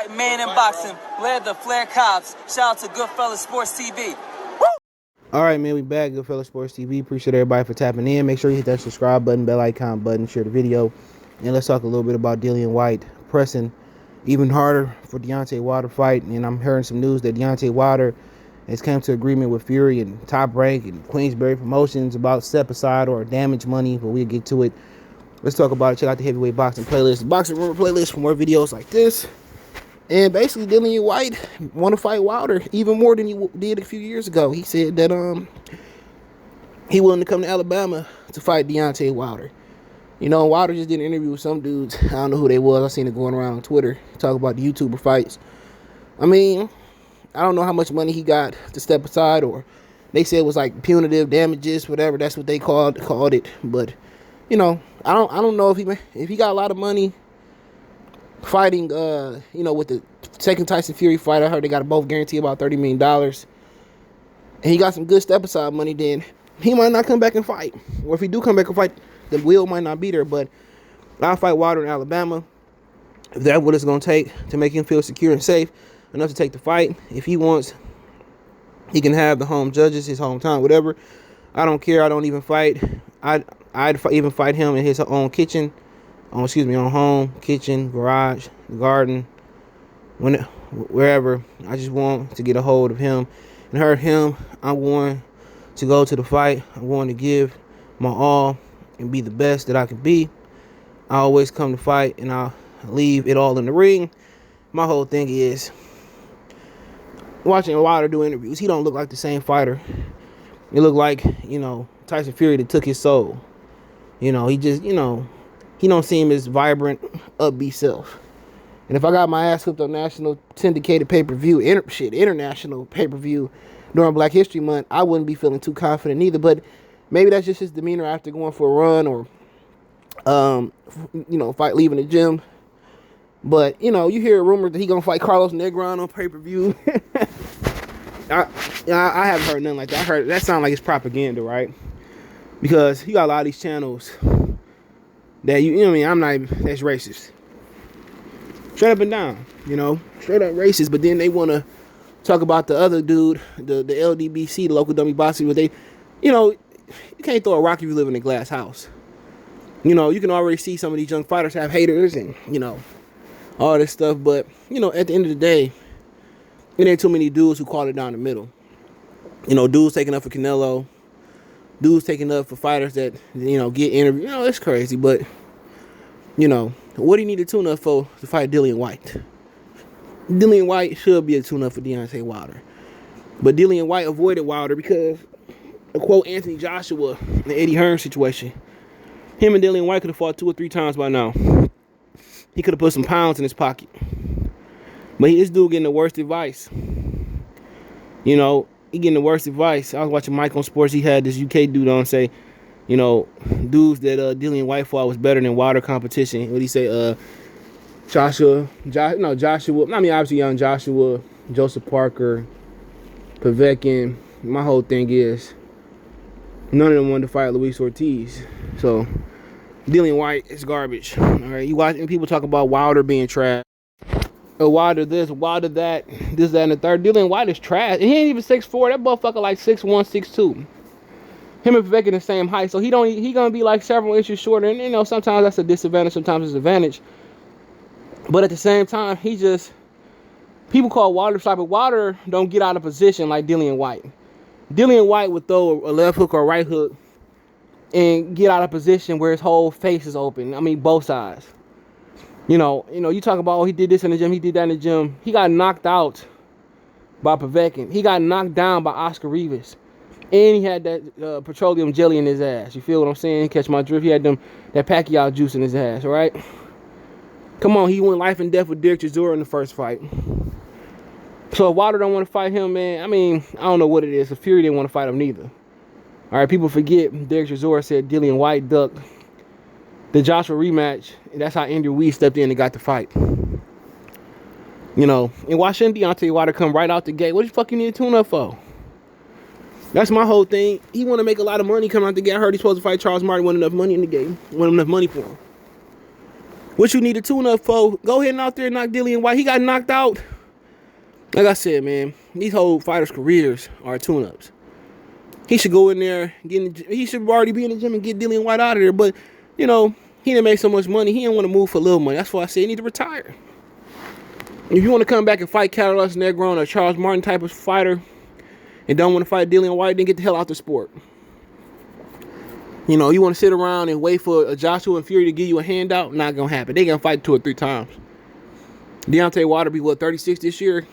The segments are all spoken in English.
White, man in boxing, led the Flair Cops. Shout out to Goodfellas Sports TV. All right, man, we back. Goodfellas Sports TV. Appreciate everybody for tapping in. Make sure you hit that subscribe button, bell icon button, share the video. And let's talk a little bit about Dillian Whyte pressing even harder for Deontay Wilder fight. And I'm hearing some news that Deontay Wilder has come to agreement with Fury and Top Rank and Queensberry Promotions about step aside or damage money, but we'll get to it. Let's talk about it. Check out the heavyweight boxing playlist, boxing rumor playlist for more videos like this. And basically, Dillian Whyte want to fight Wilder even more than he did a few years ago. He said that he willing to come to Alabama to fight Deontay Wilder. You know, Wilder just did an interview with some dudes. I don't know who they was. I seen it going around on Twitter. Talk about the YouTuber fights. I mean, I don't know how much money he got to step aside, or they said it was like punitive damages, whatever. That's what they called it. But you know, I don't know if he got a lot of money fighting. You know, with the second Tyson Fury fight, I heard they got both guaranteed about $30 million, and he got some good step aside money. Then he might not come back and fight, or if he do come back and fight, the will might not be there. But I'll fight Wilder in Alabama if that's what it's gonna take to make him feel secure and safe enough to take the fight. If he wants, he can have the home judges, his hometown, whatever. I don't care. I don't even fight. I'd even fight him in his own kitchen, on home, kitchen, garage, garden, wherever. I just want to get a hold of him and hurt him. I want to go to the fight. I want to give my all and be the best that I can be. I always come to fight and I'll leave it all in the ring. My whole thing is, watching Wilder do interviews, he don't look like the same fighter. It look like, you know, Tyson Fury that took his soul. You know, he just, you know, he don't seem his vibrant, upbeat self. And if I got my ass whipped on national syndicated pay-per-view, international pay-per-view during Black History Month, I wouldn't be feeling too confident either. But maybe that's just his demeanor after going for a run, or, you know, leaving the gym. But, you know, you hear rumors that he gonna fight Carlos Negron on pay-per-view. I haven't heard nothing like that. I heard that sound like it's propaganda, right? Because you got a lot of these channels that you know what I mean, I'm not even, that's racist. Straight up and down, you know, straight up racist. But then they want to talk about the other dude, the LDBC, the local dummy boxing, but they, you know, you can't throw a rock if you live in a glass house. You know, you can already see some of these young fighters have haters and, you know, all this stuff. But, you know, at the end of the day, it ain't too many dudes who call it down the middle. You know, dudes taking up for Canelo, dudes taking up for fighters that, you know, get interviewed. You know, it's crazy. But, you know, what do you need to tune up for to fight Dillian Whyte? Dillian Whyte should be a tune-up for Deontay Wilder. But Dillian Whyte avoided Wilder because, to quote Anthony Joshua in the Eddie Hearn situation, him and Dillian Whyte could have fought 2 or 3 times by now. He could have put some pounds in his pocket. But this dude getting the worst advice. You know, he getting the worst advice. I was watching Mike on Sports. He had this UK dude on say, you know, dudes that Dillian Whyte fought was better than Wilder competition. What did he say? Joshua. I mean, obviously young Joshua, Joseph Parker, Povetkin. My whole thing is, none of them wanted to fight Luis Ortiz. So, Dillian Whyte is garbage. All right, you watching people talk about Wilder being trash. Wilder this, Wilder that, this, that, and the third. Dillian Whyte is trash. And he ain't even 6'4". That motherfucker like 6'1", 6'2". Him and Povetkin the same height. So he gonna be like several inches shorter. And, you know, sometimes that's a disadvantage, sometimes it's an advantage. But at the same time, people call Wilder sloppy, but Wilder don't get out of position like Dillian Whyte. Dillian Whyte would throw a left hook or a right hook and get out of position where his whole face is open. I mean, both sides. You know, you talk about, oh, he did this in the gym, he did that in the gym. He got knocked out by Povetkin. He got knocked down by Oscar Rivas. And he had that petroleum jelly in his ass. You feel what I'm saying? Catch my drift? He had that Pacquiao juice in his ass, all right? Come on, he went life and death with Derek Chisora in the first fight. So if Wilder don't want to fight him, man, I mean, I don't know what it is. If Fury didn't want to fight him neither. All right, people forget Derek Chisora said Dillian Whyte ducked the Joshua rematch, and that's how Andy Ruiz stepped in and got the fight. You know, and why shouldn't Deontay Wilder come right out the gate? What the fuck you need to tune up for? That's my whole thing. He want to make a lot of money coming out the gate. I heard he's supposed to fight Charles Martin. Wasn't enough money in the game. Wasn't enough money for him. What you need a tune-up for? Go ahead and out there and knock Dillian Whyte. He got knocked out. Like I said, man, these whole fighters' careers are tune-ups. He should go in there, he should already be in the gym and get Dillian Whyte out of there. But, you know, he didn't make so much money. He didn't want to move for little money. That's why I said he need to retire. If you want to come back and fight Carlos Negron or Charles Martin type of fighter and don't want to fight Dillian Whyte, then get the hell out the sport. You know, you want to sit around and wait for a Joshua and Fury to give you a handout? Not going to happen. They going to fight 2 or 3 times. Deontay Wilder be, 36 this year?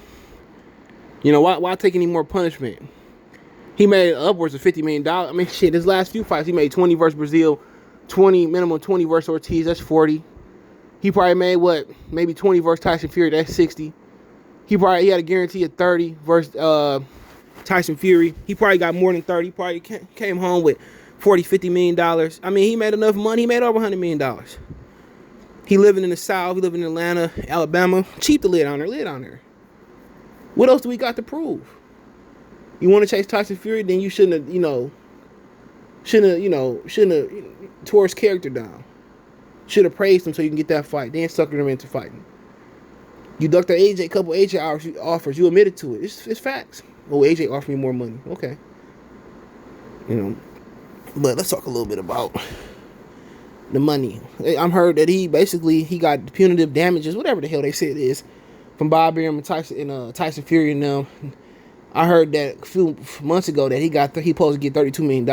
You know, why take any more punishment? He made upwards of $50 million. I mean, shit, his last few fights, he made 20 versus Brazil, 20, minimum 20 versus Ortiz, that's 40. He probably made, maybe 20 versus Tyson Fury, that's 60. He had a guarantee of 30 versus Tyson Fury. He probably got more than 30. He probably came home with $40, $50 million. I mean, he made enough money. He made over $100 million. He living in the South. He living in Atlanta, Alabama. Cheap to live down there. What else do we got to prove? You want to chase Tyson Fury, then you shouldn't have tore his character down. Should have praised him so you can get that fight. Then suckered him into fighting. You ducked a couple AJ offers. You admitted to it. It's facts. Oh, AJ offered me more money. Okay. You know, but let's talk a little bit about the money. I'm heard that he got punitive damages, whatever the hell they say it is, from Bob Arum and Tyson Fury and them. I heard that a few months ago that he supposed to get $32 million.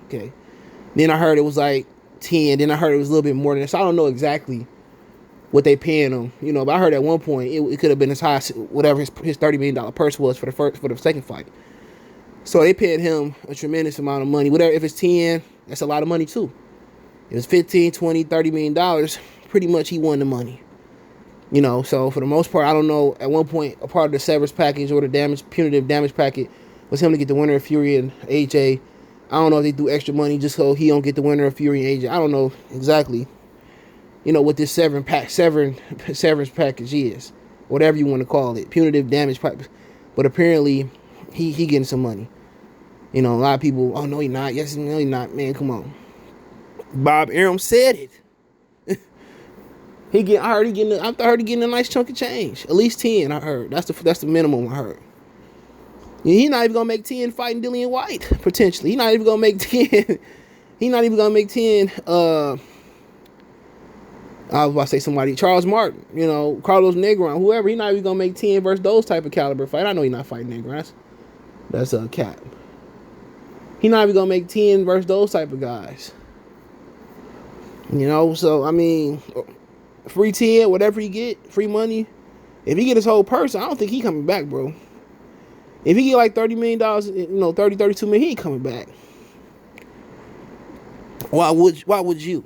Okay. Then I heard it was like 10. Then I heard it was a little bit more than that. So I don't know exactly what they paying him. You know, but I heard at one point it could have been as high as whatever his $30 million purse was for the second fight. So they paid him a tremendous amount of money. Whatever, if it's 10, that's a lot of money too. If it's 15, 20, $30 million, pretty much he won the money. You know, so for the most part, I don't know. At one point, a part of the severance package or the punitive damage packet was him to get the winner of Fury and AJ. I don't know if they do extra money just so he don't get the winner of Fury and AJ. I don't know exactly, you know, what this severance package is, whatever you want to call it, punitive damage package. But apparently, he getting some money. You know, a lot of people, oh no, he not. Yes, no, he not. Man, come on. Bob Arum said it. I heard he getting a nice chunk of change. At least 10, I heard. That's the minimum I heard. He's not even gonna make 10 fighting Dillian Whyte, potentially. He's not even gonna make 10. He's not even gonna make 10. I was about to say somebody, Charles Martin, you know, Carlos Negron, whoever. He's not even gonna make 10 versus those type of caliber fight. I know he's not fighting Negron. That's a cap. He's not even gonna make 10 versus those type of guys. You know, so I mean, free 10, whatever he get, free money. If he get his whole purse, I don't think he coming back, bro. If he get like $30 million, you know, 30, 32 million, he ain't coming back. Why would you?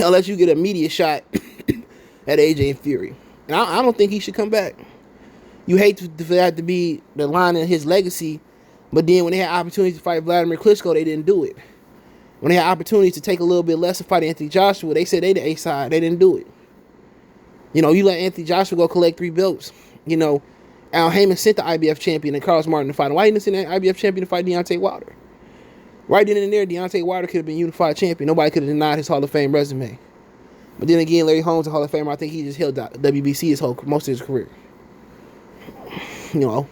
Unless you get a media shot at AJ and Fury. And I don't think he should come back. You hate for that to be the line in his legacy, but then when they had opportunities to fight Vladimir Klitschko, they didn't do it. When they had opportunities to take a little bit less and fight Anthony Joshua, they said they the A side. They didn't do it. You know, you let Anthony Joshua go collect 3 belts. You know, Al Heyman sent the IBF champion and Carlos Martin to fight him. Why didn't he send the IBF champion to fight Deontay Wilder? Right then and there, Deontay Wilder could have been unified champion. Nobody could have denied his Hall of Fame resume. But then again, Larry Holmes, a Hall of Famer, I think he just held WBC most of his career. You know.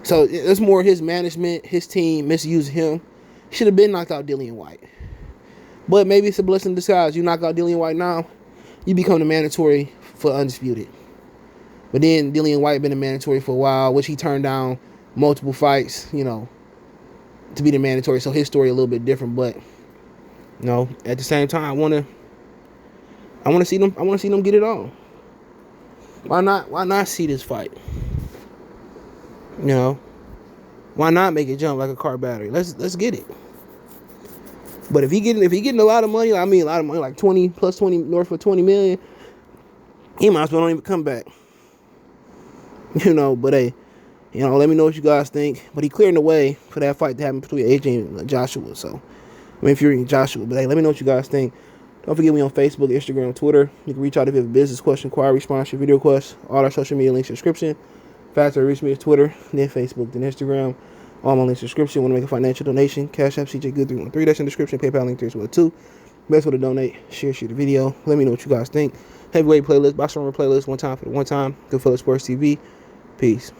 So it's more his management, his team misusing him. Should have been knocked out Dillian Whyte. But maybe it's a blessing in disguise. You knock out Dillian Whyte now, you become the mandatory for Undisputed. But then Dillian Whyte been a mandatory for a while, which he turned down multiple fights, you know, to be the mandatory. So his story a little bit different. But, you know, at the same time, I want to see them get it on. Why not see this fight? You know? Why not make it jump like a car battery? Let's get it. But if he getting a lot of money, like 20 plus 20 north of 20 million, he might as well don't even come back. You know, but hey, you know, let me know what you guys think. But he clearing the way for that fight to happen between AJ and Joshua. So, Fury and Joshua. But hey, let me know what you guys think. Don't forget me on Facebook, Instagram, Twitter. You can reach out if you have a business question, inquiry, sponsor, video request. All our social media links in the description. Faster reach me is Twitter, then Facebook, then Instagram. All my links in the description. Want to make a financial donation? Cash App CJ Good 313. That's in the description. PayPal link 312. Best way to donate. Share the video. Let me know what you guys think. Heavyweight playlist, boxing rumor playlist, one time for the one time. Goodfellas Sports TV. Peace.